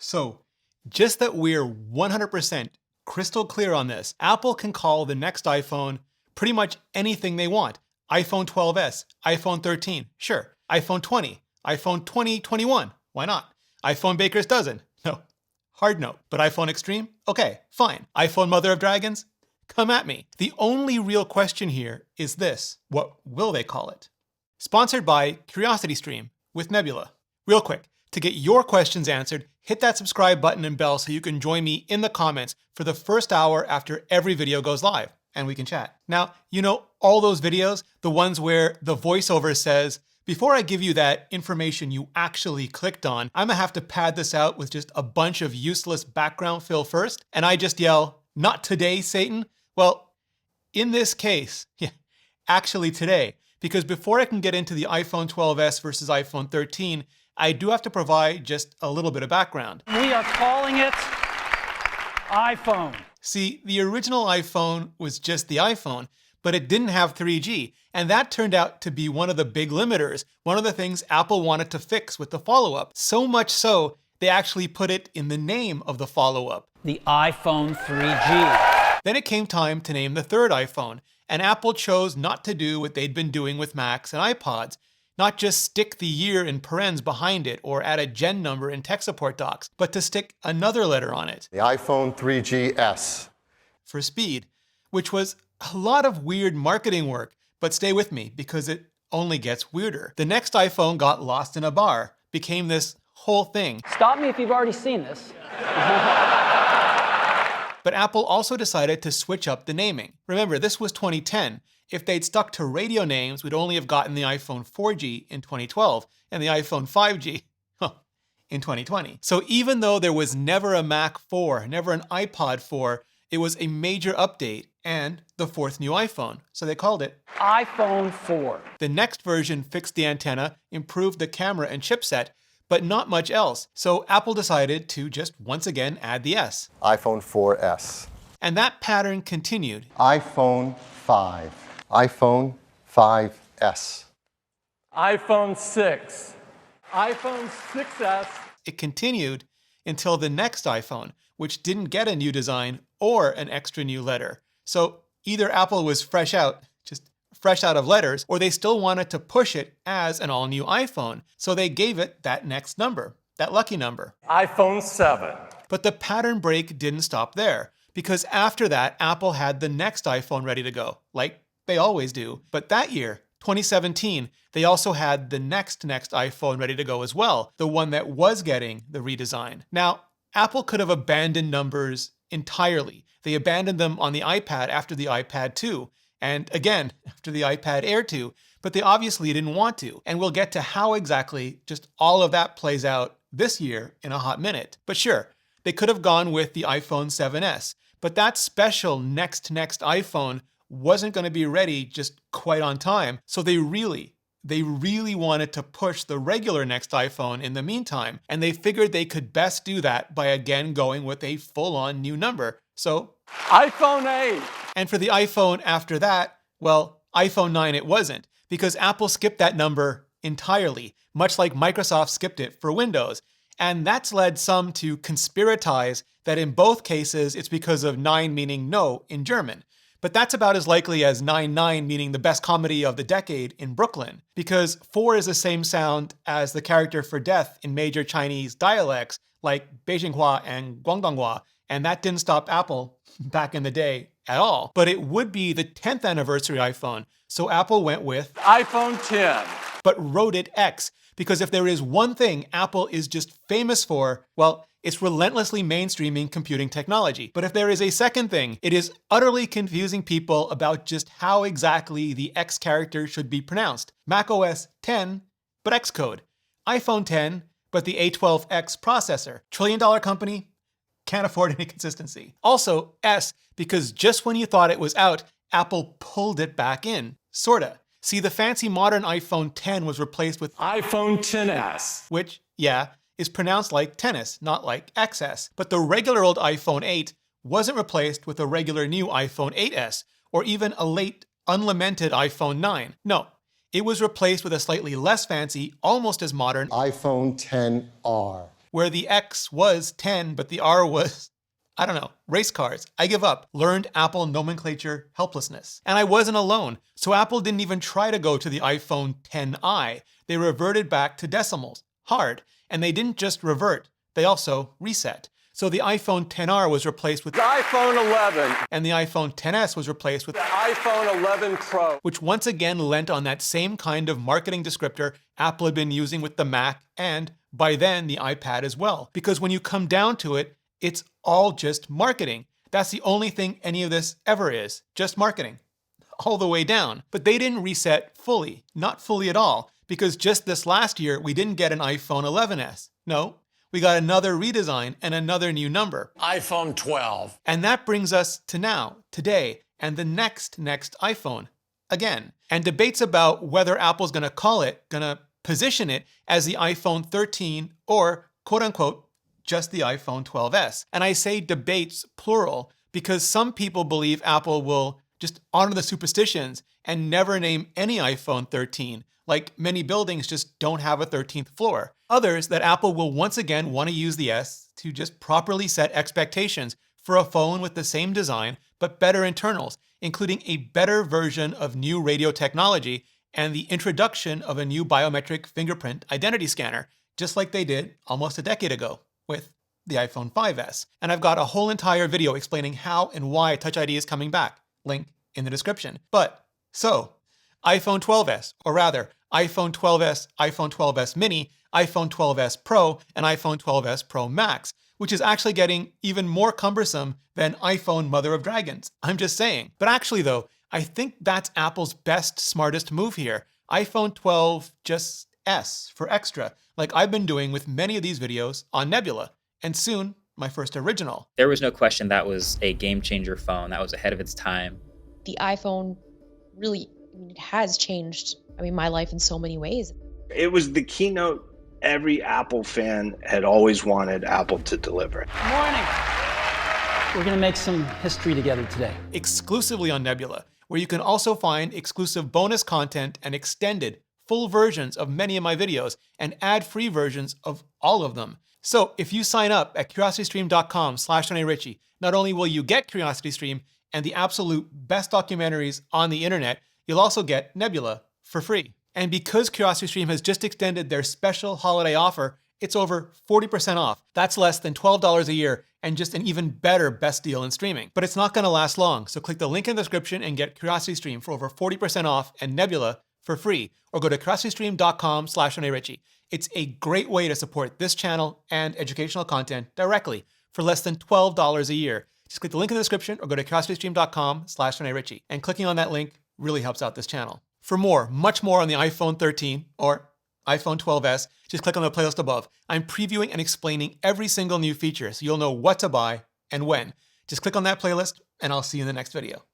So, just that we're 100% crystal clear on this, Apple can call the next iPhone pretty much anything they want. iPhone 12s, iPhone 13, sure. iPhone 20, iPhone 2021, why not? iPhone Baker's Dozen, no. Hard no. But iPhone Extreme? Okay, fine. iPhone Mother of Dragons? Come at me. The only real question here is this: what will they call it? Sponsored by CuriosityStream with Nebula. Real quick, to get your questions answered, hit that subscribe button and bell so you can join me in the comments for the first hour after every video goes live, and we can chat. Now, you know all those videos, the ones where the voiceover says, before I give you that information you actually clicked on, I'm gonna have to pad this out with just a bunch of useless background fill first, and I just yell, "Not today, Satan"? Well, in this case, yeah, actually today, because before I can get into the iPhone 12s versus iPhone 13, I do have to provide just a little bit of background. We are calling it iPhone. See, the original iPhone was just the iPhone, but it didn't have 3G, and that turned out to be one of the big limiters, one of the things Apple wanted to fix with the follow-up. So much so, they actually put it in the name of the follow-up. The iPhone 3G. Then it came time to name the third iPhone, and Apple chose not to do what they'd been doing with Macs and iPods, not just stick the year in parens behind it or add a gen number in tech support docs, but to stick another letter on it. The iPhone 3GS. For speed, which was a lot of weird marketing work, but stay with me because it only gets weirder. The next iPhone got lost in a bar, became this whole thing. Stop me if you've already seen this. But Apple also decided to switch up the naming. Remember, this was 2010. If they'd stuck to radio names, we'd only have gotten the iPhone 4G in 2012 and the iPhone 5G in 2020. So even though there was never a Mac 4, never an iPod 4, it was a major update and the fourth new iPhone. So they called it iPhone 4. The next version fixed the antenna, improved the camera and chipset, but not much else. So Apple decided to just once again add the S. iPhone 4S. And that pattern continued. iPhone 5. iPhone 5S. iPhone 6. iPhone 6S. It continued until the next iPhone, which didn't get a new design or an extra new letter. So either Apple was fresh out of letters, or they still wanted to push it as an all-new iPhone. So they gave it that next number, that lucky number. iPhone 7. But the pattern break didn't stop there, because after that, Apple had the next iPhone ready to go, like they always do. But that year, 2017, they also had the next iPhone ready to go as well, the one that was getting the redesign. Now, Apple could have abandoned numbers entirely. They abandoned them on the iPad after the iPad 2, and again, after the iPad Air 2, but they obviously didn't want to. And we'll get to how exactly just all of that plays out this year in a hot minute. But sure, they could have gone with the iPhone 7S, but that special next iPhone wasn't going to be ready just quite on time. So they really wanted to push the regular next iPhone in the meantime, and they figured they could best do that by again going with a full-on new number. So iPhone 8. And for the iPhone after that, well, iPhone 9 it wasn't, because Apple skipped that number entirely, much like Microsoft skipped it for Windows. And that's led some to conspiratize that in both cases it's because of 9 meaning no in German. But that's about as likely as 9-9 meaning the best comedy of the decade in Brooklyn, because 4 is the same sound as the character for death in major Chinese dialects like Beijinghua and Guangdonghua, and that didn't stop Apple back in the day at all. But it would be the 10th anniversary iPhone, so Apple went with iPhone 10. but wrote it X, because if there is one thing Apple is just famous for, well, it's relentlessly mainstreaming computing technology. But if there is a second thing, it is utterly confusing people about just how exactly the X character should be pronounced. macOS 10, but Xcode. iPhone 10, but the A12X processor. $1 trillion company, can't afford any consistency. Also, S, because just when you thought it was out, Apple pulled it back in. Sorta. See, the fancy modern iPhone 10 was replaced with iPhone 10s. which, yeah, is pronounced like tennis, not like XS. But the regular old iPhone 8 wasn't replaced with a regular new iPhone 8S, or even a late, unlamented iPhone 9. No, it was replaced with a slightly less fancy, almost as modern iPhone 10R. where the X was 10, but the R was, I don't know, race cars. I give up. Learned Apple nomenclature helplessness. And I wasn't alone. So Apple didn't even try to go to the iPhone XI. They reverted back to decimals. Hard. And they didn't just revert, they also reset. So the iPhone XR was replaced with The iPhone 11. and the iPhone XS was replaced with The iPhone 11 Pro. which once again lent on that same kind of marketing descriptor Apple had been using with the Mac and, by then, the iPad as well. Because when you come down to it, it's all just marketing. That's the only thing any of this ever is, just marketing. All the way down. But they didn't reset fully, not fully at all, because just this last year, we didn't get an iPhone 11s. No, we got another redesign and another new number. iPhone 12. And that brings us to now, today, and the next iPhone, again. And debates about whether Apple's gonna position it as the iPhone 13 or, quote unquote, just the iPhone 12s. And I say debates, plural, because some people believe Apple will just honor the superstitions and never name any iPhone 13, like many buildings just don't have a 13th floor. Others that Apple will once again want to use the S to just properly set expectations for a phone with the same design but better internals, including a better version of new radio technology and the introduction of a new biometric fingerprint identity scanner, just like they did almost a decade ago with the iPhone 5S. And I've got a whole entire video explaining how and why Touch ID is coming back. Link in the description. But, so, iPhone 12s, or rather, iPhone 12s, iPhone 12s mini, iPhone 12s Pro, and iPhone 12s Pro Max, which is actually getting even more cumbersome than iPhone Mother of Dragons. I'm just saying. But actually though, I think that's Apple's best, smartest move here. iPhone 12 just S for extra, like I've been doing with many of these videos on Nebula, and soon, my first original. There was no question that was a game changer phone that was ahead of its time. The iPhone really, it has changed, my life in so many ways. It was the keynote every Apple fan had always wanted Apple to deliver. Morning. We're going to make some history together today. Exclusively on Nebula, where you can also find exclusive bonus content and extended, full versions of many of my videos and ad-free versions of all of them. So if you sign up at curiositystream.com/Ritchie, not only will you get CuriosityStream and the absolute best documentaries on the internet, you'll also get Nebula for free. And because CuriosityStream has just extended their special holiday offer, it's over 40% off. That's less than $12 a year and just an even better best deal in streaming. But it's not gonna last long, so click the link in the description and get CuriosityStream for over 40% off and Nebula for free, or go to curiositystream.com/Ritchie. It's a great way to support this channel and educational content directly for less than $12 a year. Just click the link in the description or go to curiositystream.com/Ritchie. And clicking on that link really helps out this channel. For more, much more on the iPhone 13 or iPhone 12s, just click on the playlist above. I'm previewing and explaining every single new feature so you'll know what to buy and when. Just click on that playlist and I'll see you in the next video.